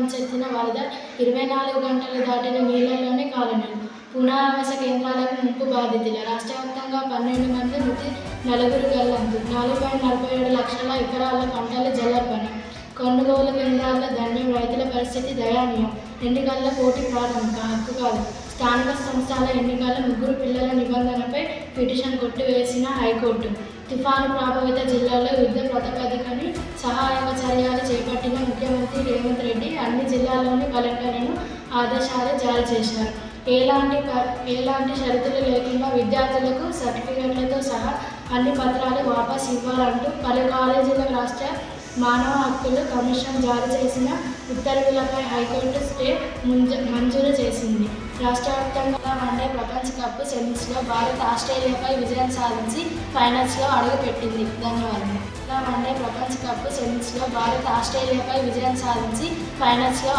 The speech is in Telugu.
ముంచెత్తిన వరద 24 గంటలు దాటిన నీళ్లలోనే కాలనీలు. పునరావాస కేంద్రాలకు ముంపు బాధితులు. రాష్ట్రవ్యాప్తంగా 12 మంది మృతి, 4 గల్లంతు. 4.47 లక్షల ఎకరాల పంటలు జలర్పణ. కొనుగోలు కేంద్రాల్లో ధాన్యం. రైతుల పరిస్థితి దయనీయం. ఎన్నికల్లో పోటీ ప్రారంభం. హక్కు కాదు. స్థానిక సంస్థల ఎన్నికల్లో 3 పిల్లల నిబంధనపై పిటిషన్ కొట్టివేసిన హైకోర్టు. తుఫాను ప్రభావిత జిల్లాల్లో యుద్ధ ప్రాతిపదికన సహాయక చర్యలు చేపట్టిన ముఖ్యమంత్రి రేవంత్ రెడ్డి అన్ని జిల్లాల్లోని కలెక్టర్లను ఆదేశాలు జారీ చేశారు. ఎలాంటి షరతులు లేకుండా విద్యార్థులకు సర్టిఫికెట్లతో సహా అన్ని పత్రాలు వాపస్ ఇవ్వాలంటూ పలు కాలేజీల రాష్ట్ర మానవ హక్కుల కమిషన్ జారీ చేసిన ఉత్తర్వులపై హైకోర్టు స్టే మంజూరు చేసింది. రాష్ట్రవ్యాప్తంగా వన్డే ప్రపంచ కప్ సెమీస్లో భారత్ ఆస్ట్రేలియాపై విజయం సాధించి ఫైనల్స్లో అడుగుపెట్టింది. ధన్యవాదాలు. వన్డే ప్రపంచ కప్ సెమీస్లో భారత్ ఆస్ట్రేలియాపై విజయం సాధించి ఫైనల్స్లో